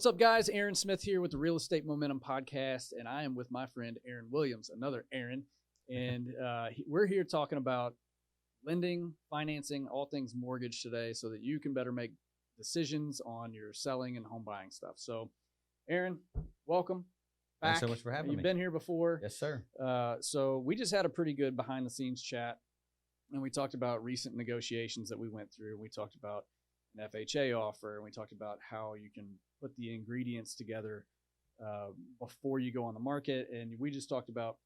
What's up, guys? Aaron Smith here with the Real Estate Momentum Podcast, and I am with my friend Aaron Williams, another Aaron, and we're here talking about lending, financing, all things mortgage today so that you can better make decisions on your selling and home buying stuff. So, Aaron, welcome back. Thanks so much for having me. You've been here before. Yes, sir. So we just had a pretty good behind-the-scenes chat, and we talked about recent negotiations that we went through. We talked about an FHA offer, and we talked about how you can put the ingredients together before you go on the market. And we just talked about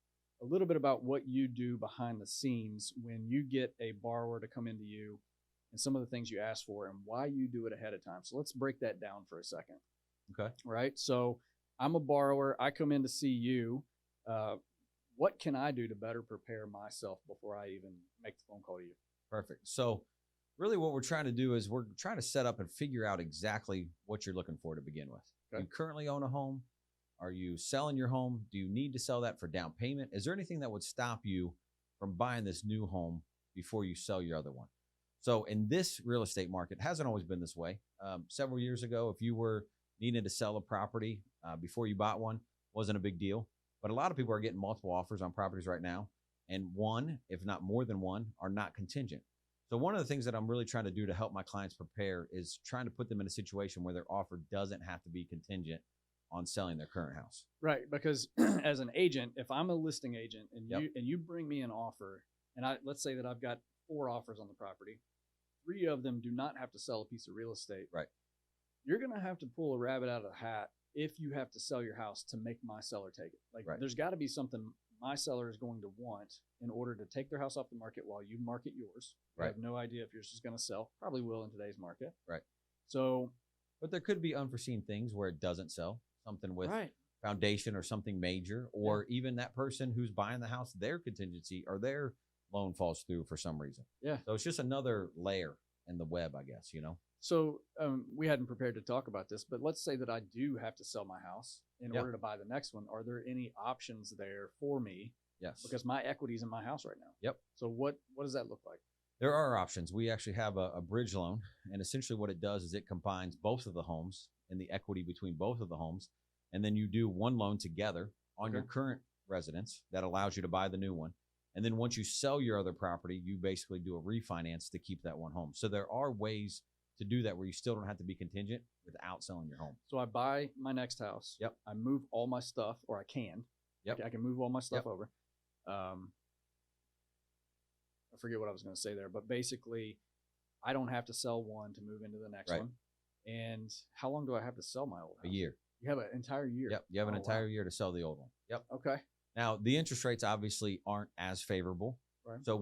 a little bit about what you do behind the scenes when you get a borrower to come into you and some of the things you ask for and why you do it ahead of time. So let's break that down for a second. Okay. Right. So I'm a borrower. I come in to see you. What can I do to better prepare myself before I even make the phone call to you? Perfect. So really what we're trying to do is we're trying to set up and figure out exactly what you're looking for to begin with. Okay. You currently own a home. Are you selling your home? Do you need to sell that for down payment? Is there anything that would stop you from buying this new home before you sell your other one? So in this real estate market, it hasn't always been this way. Several years ago, if you were needing to sell a property before you bought one, wasn't a big deal. But a lot of people are getting multiple offers on properties right now. And one, if not more than one, are not contingent. So one of the things that I'm really trying to do to help my clients prepare is trying to put them in a situation where their offer doesn't have to be contingent on selling their current house. Right, because as an agent, if I'm a listing agent and you bring me an offer, and let's say that I've got 4 offers on the property, 3 of them do not have to sell a piece of real estate. Right. You're going to have to pull a rabbit out of the hat if you have to sell your house to make my seller take it. Like There's got to be something my seller is going to want in order to take their house off the market while you market yours. Right. I have no idea if yours is going to sell. Probably will in today's market. Right. So, but there could be unforeseen things where it doesn't sell. Something with foundation or something major, or even that person who's buying the house, their contingency or their loan falls through for some reason. Yeah. So it's just another layer in the web, I guess, you know? So we hadn't prepared to talk about this, but let's say that I do have to sell my house in order to buy the next one. Are there any options there for me? Yes. Because my equity's in my house right now. Yep. So what does that look like? There are options. We actually have a bridge loan, and essentially what it does is it combines both of the homes and the equity between both of the homes, and then you do one loan together on your current residence that allows you to buy the new one. And then once you sell your other property, you basically do a refinance to keep that one home. So there are ways to do that where you still don't have to be contingent without selling your home. So I buy my next house. Yep. I move all my stuff, or I can. Yep. I can move all my stuff over. I forget what I was going to say there, but basically I don't have to sell one to move into the next one. And how long do I have to sell my old house? A year. You have an entire year? Yep. You have an entire year to sell the old one. Yep. Okay. Now, the interest rates obviously aren't as favorable. Right. So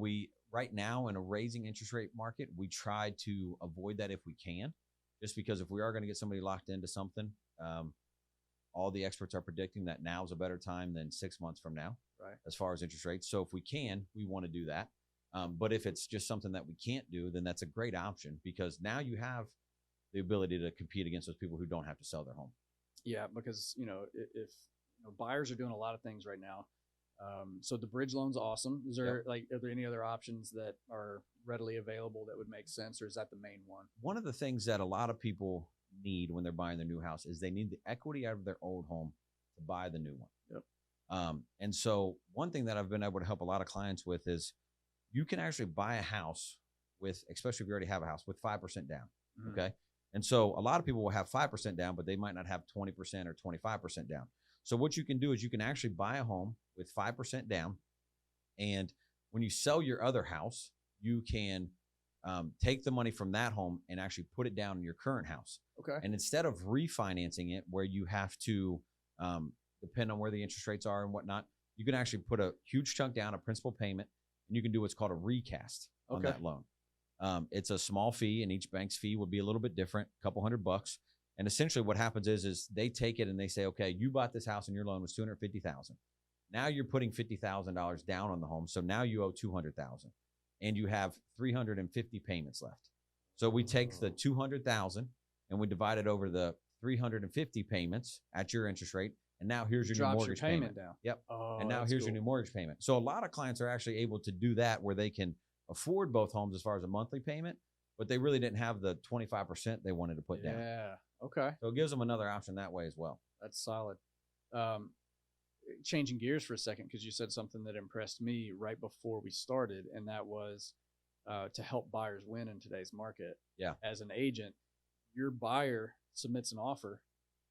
right now in a raising interest rate market, we try to avoid that if we can, just because if we are going to get somebody locked into something, all the experts are predicting that now is a better time than 6 months from now, as far as interest rates. So if we can, we want to do that. But if it's just something that we can't do, then that's a great option, because now you have the ability to compete against those people who don't have to sell their home. Yeah, because, if buyers are doing a lot of things right now. So the bridge loan's awesome. Is there are there any other options that are readily available that would make sense, or is that the main one? One of the things that a lot of people need when they're buying their new house is they need the equity out of their old home to buy the new one. Yep. And so one thing that I've been able to help a lot of clients with is you can actually buy a house with, especially if you already have a house, with 5% down. Mm-hmm. Okay. And so a lot of people will have 5% down, but they might not have 20% or 25% down. So what you can do is you can actually buy a home with 5% down. And when you sell your other house, you can take the money from that home and actually put it down in your current house. Okay. And instead of refinancing it where you have to depend on where the interest rates are and whatnot, you can actually put a huge chunk down, a principal payment, and you can do what's called a recast on that loan. It's a small fee, and each bank's fee would be a little bit different, a couple $100. And essentially what happens is they take it and they say, okay, you bought this house and your loan was $250,000. Now you're putting $50,000 down on the home. So now you owe $200,000 and you have 350 payments left. So we take the $200,000 and we divide it over the 350 payments at your interest rate. And now here's your new mortgage payment down. Yep. Oh, and now here's your new mortgage payment. So a lot of clients are actually able to do that where they can afford both homes as far as a monthly payment, but they really didn't have the 25% they wanted to put down. Yeah. Okay. So it gives them another option that way as well. That's solid. Um, Changing gears for a second, because you said something that impressed me right before we started, and that was to help buyers win in today's market. Yeah. As an agent, your buyer submits an offer,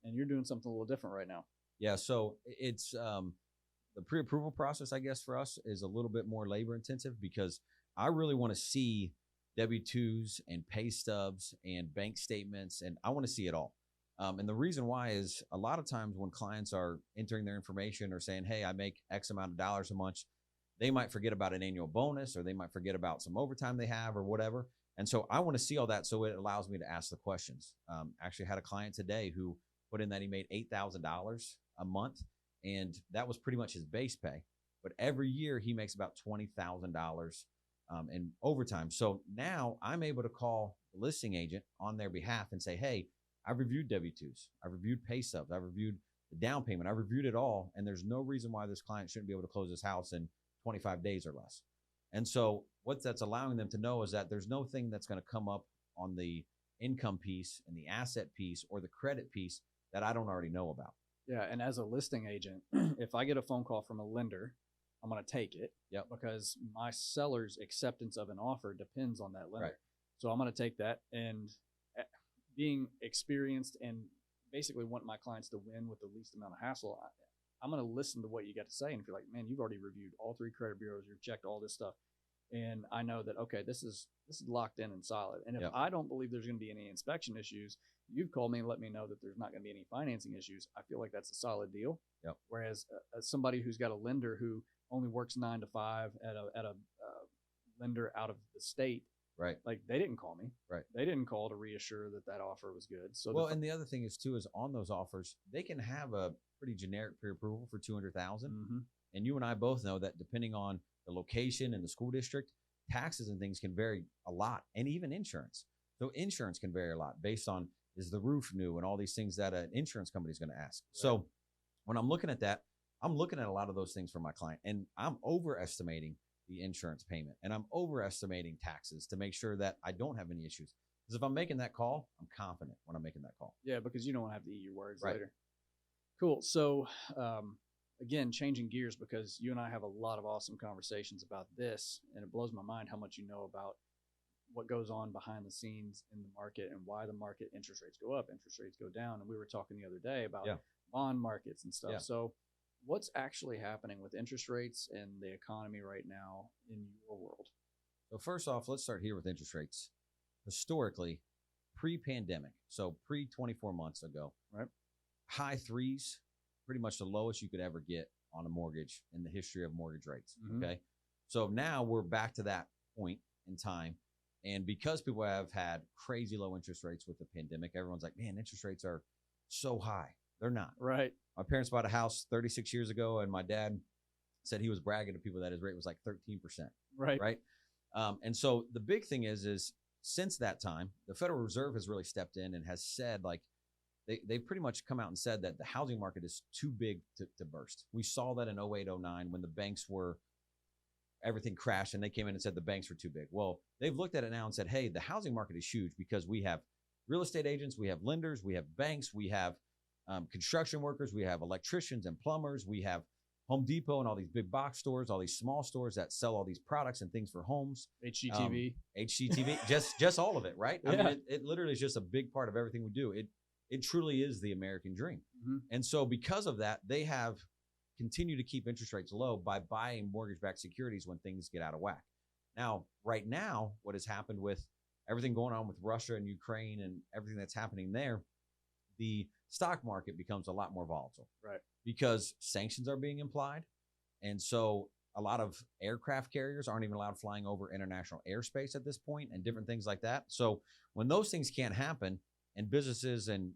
and you're doing something a little different right now. Yeah. So it's the pre-approval process, I guess, for us is a little bit more labor intensive because I really want to see W-2s and pay stubs and bank statements, and I want to see it all. And the reason why is a lot of times when clients are entering their information or saying, hey, I make X amount of dollars a month, they might forget about an annual bonus or they might forget about some overtime they have or whatever. And so I want to see all that so it allows me to ask the questions. Actually had a client today who put in that he made $8,000 a month, and that was pretty much his base pay. But every year he makes about $20,000 in overtime. So now I'm able to call the listing agent on their behalf and say, hey, I've reviewed W-2s, I've reviewed pay stubs, I've reviewed the down payment, I've reviewed it all, and there's no reason why this client shouldn't be able to close this house in 25 days or less. And so what that's allowing them to know is that there's no thing that's going to come up on the income piece and the asset piece or the credit piece that I don't already know about. Yeah, and as a listing agent, if I get a phone call from a lender, I'm going to take it. Yep. Because my seller's acceptance of an offer depends on that lender. Right. So I'm going to take that, and being experienced and basically want my clients to win with the least amount of hassle, I'm going to listen to what you got to say. And if you're like, man, you've already reviewed all 3 credit bureaus, you've checked all this stuff, and I know that, okay, this is locked in and solid. And if Yep. I don't believe there's going to be any inspection issues, you've called me and let me know that there's not going to be any financing issues. I feel like that's a solid deal. Yep. Whereas somebody who's got a lender who only works 9 to 5 at a lender out of the state, Right. like they didn't call me. Right. They didn't call to reassure that that offer was good. So well, and the other thing is too, is on those offers, they can have a pretty generic pre-approval for 200,000. mm-hmm. And you and I both know that depending on the location and the school district, taxes and things can vary a lot, and even insurance. So insurance can vary a lot based on, is the roof new and all these things that an insurance company is going to ask. Right. So when I'm looking at that, I'm looking at a lot of those things for my client, and I'm overestimating the insurance payment, and I'm overestimating taxes to make sure that I don't have any issues. Because if I'm making that call, I'm confident when I'm making that call. Yeah, because you don't have to eat your words Right. later. Cool. So, again, changing gears, because you and I have a lot of awesome conversations about this, and it blows my mind how much you know about what goes on behind the scenes in the market and why the market interest rates go up, interest rates go down. And we were talking the other day about bond markets and stuff. Yeah. So what's actually happening with interest rates and the economy right now in your world? So first off, let's start here with interest rates. Historically, pre-pandemic, so pre-24 months ago, right, high 3s, pretty much the lowest you could ever get on a mortgage in the history of mortgage rates. Mm-hmm. Okay. So now we're back to that point in time. And because people have had crazy low interest rates with the pandemic, everyone's like, man, interest rates are so high. They're not. Right. My parents bought a house 36 years ago, and my dad said he was bragging to people that his rate was like 13%. Right. Right. And so the big thing is since that time, the Federal Reserve has really stepped in and has said, like, they pretty much come out and said that the housing market is too big to burst. We saw that in 08, 09 when the banks were, everything crashed and they came in and said the banks were too big. Well, they've looked at it now and said, hey, the housing market is huge because we have real estate agents, we have lenders, we have banks, we have construction workers, we have electricians and plumbers, we have Home Depot and all these big box stores, all these small stores that sell all these products and things for homes. HGTV, just all of it, right? Yeah. I mean, it literally is just a big part of everything we do. It truly is the American dream. Mm-hmm. And so because of that, they have continued to keep interest rates low by buying mortgage-backed securities when things get out of whack. Now, right now, what has happened with everything going on with Russia and Ukraine and everything that's happening there, the stock market becomes a lot more volatile. Right. Because sanctions are being implied. And so a lot of aircraft carriers aren't even allowed flying over international airspace at this point and different things like that. So when those things can't happen and businesses and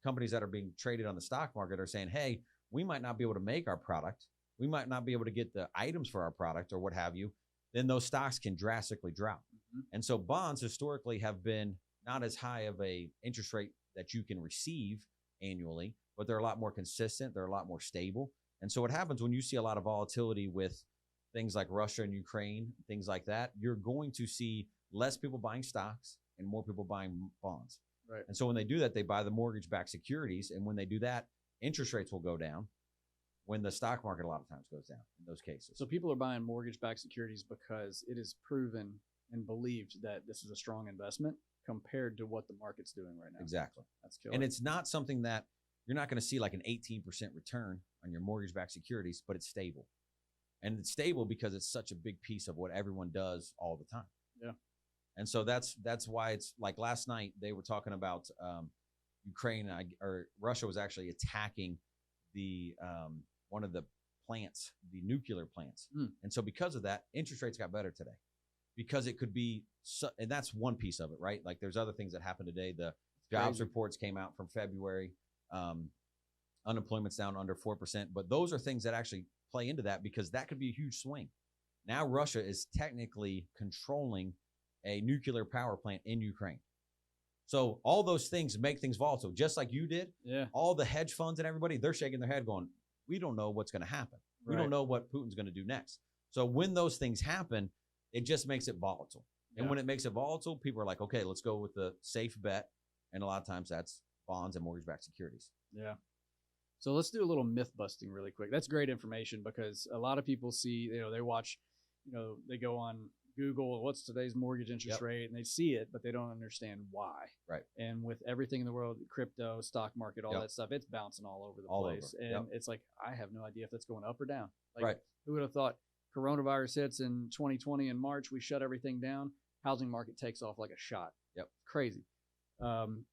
companies that are being traded on the stock market are saying, hey, we might not be able to make our product, we might not be able to get the items for our product or what have you, then those stocks can drastically drop. Mm-hmm. And so bonds historically have been not as high of a interest rate that you can receive annually, but they're a lot more consistent. They're a lot more stable. And so what happens when you see a lot of volatility with things like Russia and Ukraine, things like that, you're going to see less people buying stocks and more people buying bonds. Right. And so when they do that, they buy the mortgage-backed securities. And when they do that, interest rates will go down when the stock market a lot of times goes down in those cases. So people are buying mortgage-backed securities because it is proven and believed that this is a strong investment compared to what the market's doing right now. Exactly. That's killer. And it's not something that you're not going to see like an 18% return on your mortgage-backed securities, but it's stable. And it's stable because it's such a big piece of what everyone does all the time. Yeah. And so that's why it's like last night they were talking about Ukraine or Russia was actually attacking the one of the plants, the nuclear plants. And so because of that, interest rates got better today because it could be, and that's one piece of it, right? Like there's other things that happened today. The jobs reports came out from February. Unemployment's down under 4%, but those are things that actually play into that because that could be a huge swing. Now Russia is technically controlling a nuclear power plant in Ukraine. So all those things make things volatile, just like you did. Yeah. All the hedge funds and everybody, they're shaking their head going, we don't know what's going to happen. We don't know what Putin's going to do next. So when those things happen, it just makes it volatile. And when it makes it volatile, people are like, okay, let's go with the safe bet. And a lot of times that's bonds and mortgage-backed securities. Yeah. So let's do a little myth busting really quick. That's great information because a lot of people see, they watch, they go on Google, what's today's mortgage interest rate, and they see it, but they don't understand why. Right. And with everything in the world, crypto, stock market, all that stuff, it's bouncing all over the place. And it's like, I have no idea if that's going up or down. Like, who would have thought coronavirus hits in 2020 in March, we shut everything down, housing market takes off like a shot. Yep. Crazy. And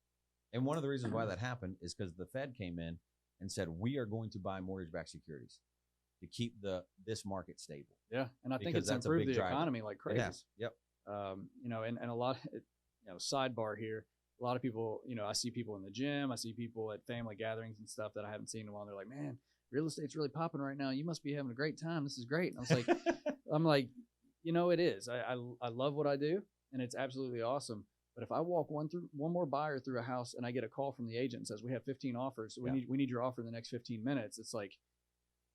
one of the reasons why that happened is because the Fed came in and said, we are going to buy mortgage-backed securities to keep this market stable. Yeah, and I think it's improved the economy like crazy. It has. Yep. And a lot, sidebar here, a lot of people, I see people in the gym, I see people at family gatherings and stuff that I haven't seen in a while. They're like, man, real estate's really popping right now. You must be having a great time. This is great. And I was like, it is. I love what I do, and it's absolutely awesome. But if I walk one more buyer through a house and I get a call from the agent and says, we have 15 offers, so we need your offer in the next 15 minutes, it's like,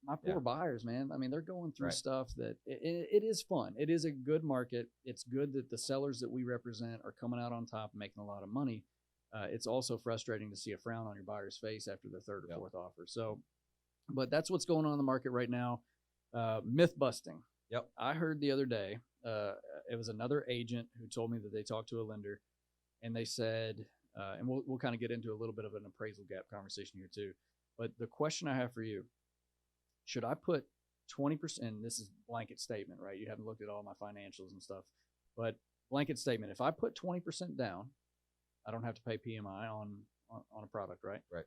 my poor buyers, man. I mean, they're going through stuff that it is fun. It is a good market. It's good that the sellers that we represent are coming out on top and making a lot of money. It's also frustrating to see a frown on your buyer's face after the third or fourth offer. So, but that's what's going on in the market right now. Myth busting. Yep. I heard the other day, it was another agent who told me that they talked to a lender and they said, and we'll kind of get into a little bit of an appraisal gap conversation here too. But the question I have for you, should I put 20%, and this is blanket statement, right? You haven't looked at all my financials and stuff, but blanket statement, if I put 20% down, I don't have to pay PMI on a product, right? Right.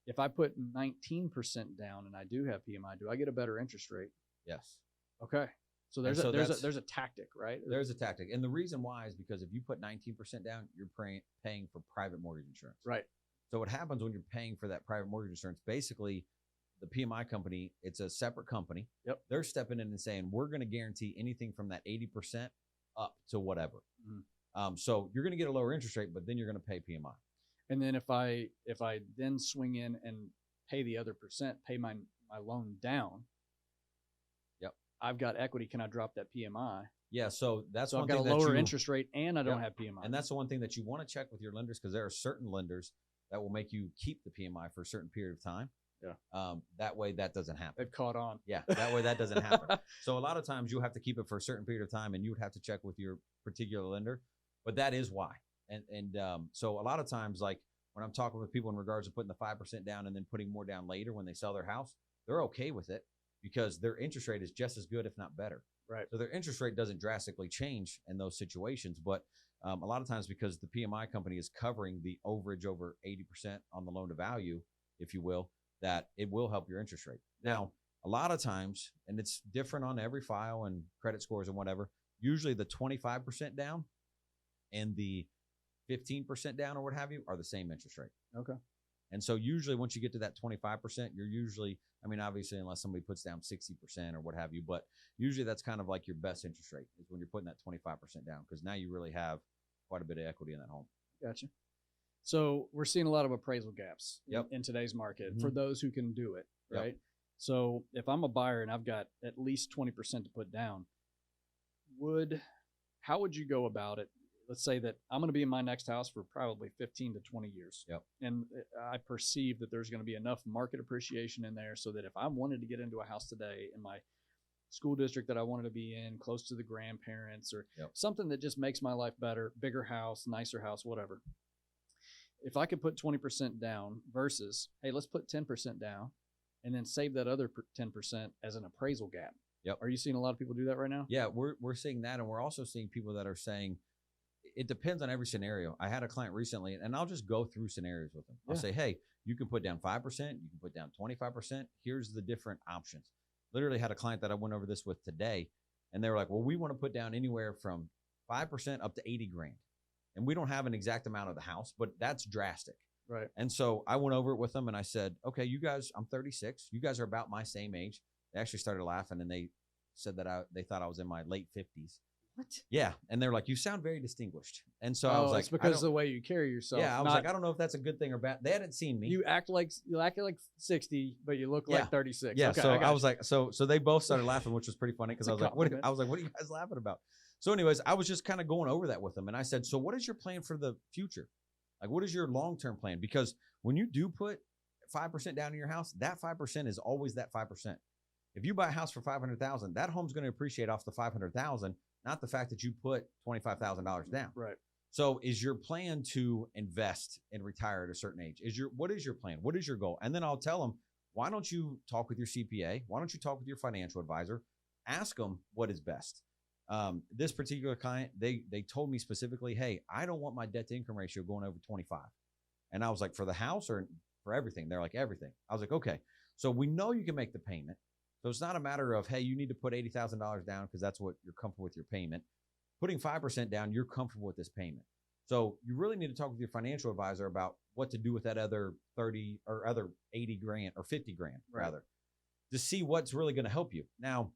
If I put 19% down and I do have PMI, do I get a better interest rate? Yes. Okay. So there's a tactic, right? There's a tactic. And the reason why is because if you put 19% down, you're paying for private mortgage insurance. Right. So what happens when you're paying for that private mortgage insurance, basically the PMI company, it's a separate company. Yep. They're stepping in and saying, we're going to guarantee anything from that 80% up to whatever. Mm-hmm. So you're going to get a lower interest rate, but then you're going to pay PMI. And then if I then swing in and pay the other percent, pay my loan down, I've got equity. Can I drop that PMI? Yeah, so that's so one I've thing got a lower interest rate and I don't have PMI. And that's the one thing that you want to check with your lenders because there are certain lenders that will make you keep the PMI for a certain period of time. Yeah. That way that doesn't happen. They've caught on. Yeah, that way that doesn't happen. So a lot of times you'll have to keep it for a certain period of time and you would have to check with your particular lender, but that is why. And so a lot of times, like when I'm talking with people in regards to putting the 5% down and then putting more down later when they sell their house, they're okay with it because their interest rate is just as good, if not better. Right. So their interest rate doesn't drastically change in those situations, but a lot of times because the PMI company is covering the overage over 80% on the loan to value, if you will, that it will help your interest rate. Now, a lot of times, and it's different on every file and credit scores and whatever, usually the 25% down and the 15% down or what have you are the same interest rate. Okay. And so usually once you get to that 25%, you're usually, I mean, obviously unless somebody puts down 60% or what have you, but usually that's kind of like your best interest rate is when you're putting that 25% down because now you really have quite a bit of equity in that home. Gotcha. So we're seeing a lot of appraisal gaps Yep. in today's market Mm-hmm. for those who can do it, right? Yep. So if I'm a buyer and I've got at least 20% to put down, how would you go about it? let's say that I'm going to be in my next house for probably 15 to 20 years. Yep. And I perceive that there's going to be enough market appreciation in there so that if I wanted to get into a house today in my school district that I wanted to be in, close to the grandparents, or something that just makes my life better, bigger house, nicer house, whatever. If I could put 20% down versus, hey, let's put 10% down and then save that other 10% as an appraisal gap. Yep. Are you seeing a lot of people do that right now? Yeah, we're seeing that, and we're also seeing people that are saying it depends on every scenario. I had a client recently, and I'll just go through scenarios with them. I'll say, hey, you can put down 5%, you can put down 25%. Here's the different options. Literally had a client that I went over this with today, and they were like, well, we want to put down anywhere from 5% up to 80 grand. And we don't have an exact amount of the house, but that's drastic. Right. And so I went over it with them, and I said, okay, you guys, I'm 36. You guys are about my same age. They actually started laughing, and they said that they thought I was in my late 50s. What? Yeah. And they're like, you sound very distinguished. And so I was like, it's because of the way you carry yourself. Yeah. I was like, I don't know if that's a good thing or bad. They hadn't seen me. You act like 60, but you look like 36. Yeah. Okay, so I was like, so they both started laughing, which was pretty funny because I was like, what are you guys laughing about? So anyways, I was just kind of going over that with them. And I said, so what is your plan for the future? Like, what is your long-term plan? Because when you do put 5% down in your house, that 5% is always that 5%. If you buy a house for $500,000, that home's going to appreciate off the $500,000, not the fact that you put $25,000 down. Right. So is your plan to invest and retire at a certain age? What is your plan? What is your goal? And then I'll tell them, why don't you talk with your CPA? Why don't you talk with your financial advisor? Ask them what is best. This particular client, they told me specifically, hey, I don't want my debt to income ratio going over 25. And I was like, for the house or for everything? They're like, everything. I was like, okay. So we know you can make the payment. So it's not a matter of, hey, you need to put $80,000 down because that's what you're comfortable with your payment. Putting 5% down, you're comfortable with this payment. So you really need to talk with your financial advisor about what to do with that other 30 or other 80 grand or 50 grand rather, to see what's really going to help you. Now,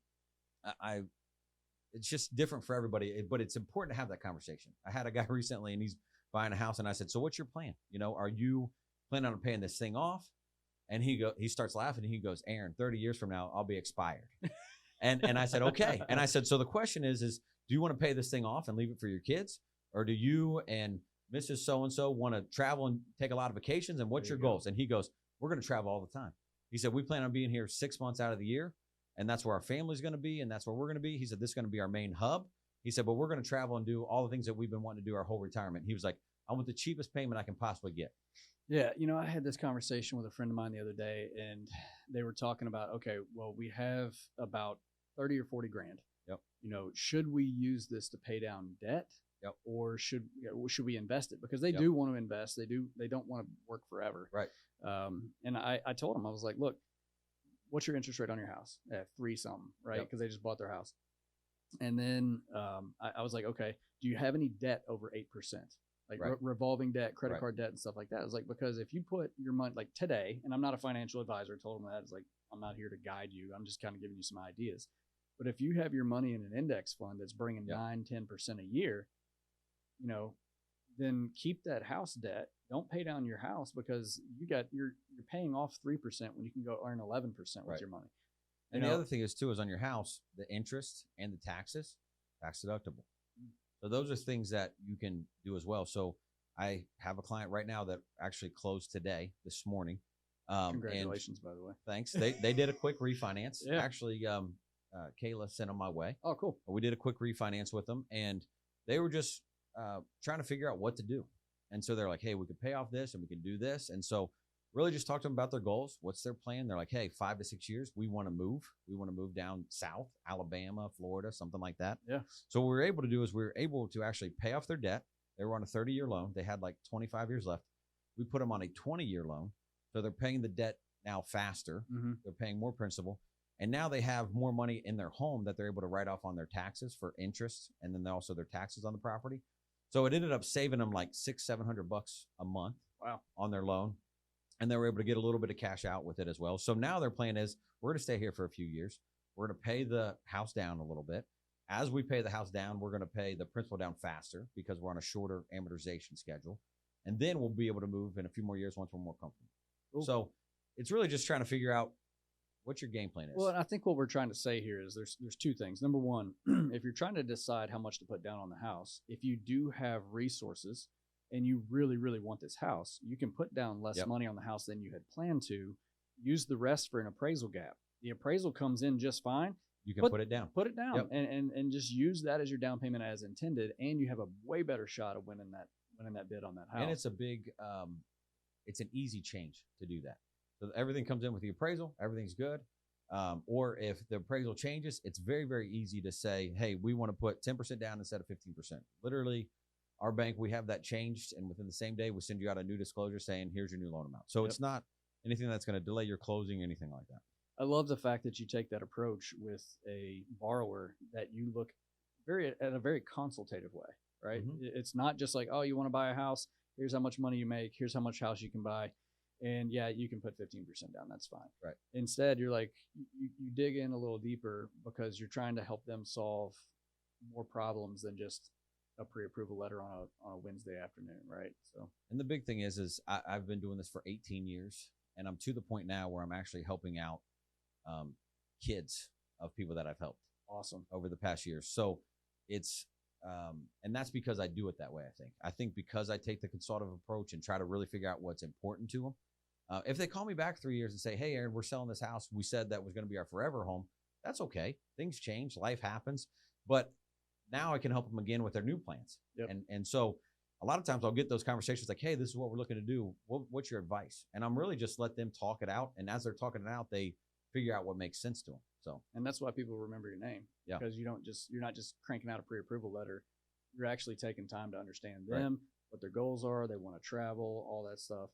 it's just different for everybody, but it's important to have that conversation. I had a guy recently and he's buying a house and I said, so what's your plan? Are you planning on paying this thing off? And he starts laughing and he goes, Aaron, 30 years from now, I'll be expired. and I said, okay. And I said, so the question is do you want to pay this thing off and leave it for your kids? Or do you and Mrs. So-and-so want to travel and take a lot of vacations? And what's your goals? And he goes, we're going to travel all the time. He said, we plan on being here 6 months out of the year. And that's where our family's going to be. And that's where we're going to be. He said, this is going to be our main hub. He said, but we're going to travel and do all the things that we've been wanting to do our whole retirement. He was like, I want the cheapest payment I can possibly get. Yeah. I had this conversation with a friend of mine the other day and they were talking about, okay, well, we have about 30 or 40 grand. Yep. Should we use this to pay down debt? Yep. Or should we invest it? Because they do want to invest. They don't want to work forever. Right. And I told them, I was like, look, what's your interest rate on your house? 3 something, right? Because they just bought their house. And then I was like, okay, do you have any debt over 8%? Like revolving debt, credit card debt, and stuff like that. It's like, because if you put your money, like today, and I'm not a financial advisor, I told them that. It's like, I'm not here to guide you. I'm just kind of giving you some ideas. But if you have your money in an index fund that's bringing 9-10% a year, then keep that house debt. Don't pay down your house because you're paying off 3% when you can go earn 11% with your money. And the other thing is too, is on your house, the interest and the taxes, tax deductible. So those are things that you can do as well. So I have a client right now that actually closed this morning. Congratulations, by the way. Thanks. They did a quick refinance. Actually, Kayla sent them my way. Oh, cool. We did a quick refinance with them and they were just trying to figure out what to do. And so they're like, hey, we could pay off this and we can do this. And so really just talk to them about their goals. What's their plan? They're like, hey, 5 to 6 years, we want to move. We want to move down south, Alabama, Florida, something like that. Yeah. So what we were able to do is we were able to actually pay off their debt. They were on a 30-year loan. They had like 25 years left. We put them on a 20-year loan. So they're paying the debt now faster. Mm-hmm. They're paying more principal. And now they have more money in their home that they're able to write off on their taxes for interest. And then also their taxes on the property. So it ended up saving them like $600-700 a month. Wow. On their loan. And they were able to get a little bit of cash out with it as well. So now their plan is we're going to stay here for a few years. We're going to pay the house down a little bit. As we pay the house down, we're going to pay the principal down faster because we're on a shorter amortization schedule. And then we'll be able to move in a few more years once we're more comfortable. Cool. So it's really just trying to figure out what your game plan is. Well, and I think what we're trying to say here is there's two things. Number one, if you're trying to decide how much to put down on the house, if you do have resources and you really, really want this house, you can put down less money on the house than you had planned to. Use the rest for an appraisal gap. The appraisal comes in just fine. You can put it down. Put it down and just use that as your down payment as intended, and you have a way better shot of winning that bid on that house. And it's a big, it's an easy change to do that. So everything comes in with the appraisal, everything's good. Or if the appraisal changes, it's very, very easy to say, hey, we want to put 10% down instead of 15%. Literally, our bank, we have that changed, and within the same day, we send you out a new disclosure saying, here's your new loan amount. So it's not anything that's going to delay your closing, anything like that. I love the fact that you take that approach with a borrower, that you look at a very consultative way, right? Mm-hmm. It's not just like, oh, you want to buy a house? Here's how much money you make. Here's how much house you can buy. And yeah, you can put 15% down. That's fine. Right. Instead, you're like, you dig in a little deeper because you're trying to help them solve more problems than just a pre-approval letter on a Wednesday afternoon, right? So, and the big thing is I've been doing this for 18 years, and I'm to the point now where I'm actually helping out kids of people that I've helped. Awesome. Over the past years. So it's, and that's because I do it that way. I think because I take the consultative approach and try to really figure out what's important to them. If they call me back 3 years and say, hey, Aaron, we're selling this house, we said that was going to be our forever home, that's okay. Things change, life happens, but now I can help them again with their new plans. Yep. And so a lot of times I'll get those conversations like, hey, this is what we're looking to do. What's your advice? And I'm really just let them talk it out. And as they're talking it out, they figure out what makes sense to them. So, and that's why people remember your name. Yeah. Because you're not just cranking out a pre-approval letter. You're actually taking time to understand them, what their goals are. They want to travel, all that stuff.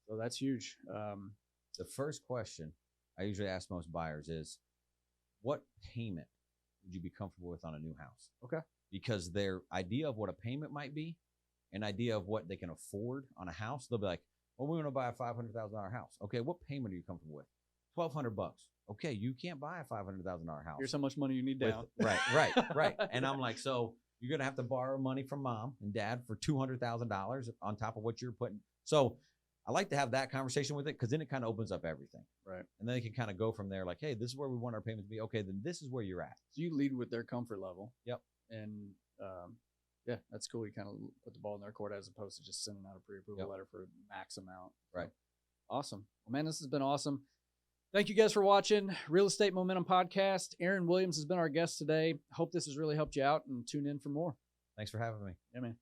So that's huge. The first question I usually ask most buyers is, what payment would you be comfortable with on a new house? Okay. Because their idea of what a payment might be, an idea of what they can afford on a house, they'll be like, well, we want to buy a $500,000 house. Okay, what payment are you comfortable with? $1,200. Okay, you can't buy a $500,000 house. Here's how much money you need down. Right. And I'm like, so you're going to have to borrow money from mom and dad for $200,000 on top of what you're putting. So I like to have that conversation with it, because then it kind of opens up everything. Right. And then they can kind of go from there like, hey, this is where we want our payment to be. Okay, then this is where you're at. So you lead with their comfort level. Yep. And yeah, that's cool. You kind of put the ball in their court as opposed to just sending out a pre-approval letter for max amount. Right. So, awesome. Well, man, this has been awesome. Thank you guys for watching Real Estate Momentum Podcast. Aaron Williams has been our guest today. Hope this has really helped you out, and tune in for more. Thanks for having me. Yeah, man.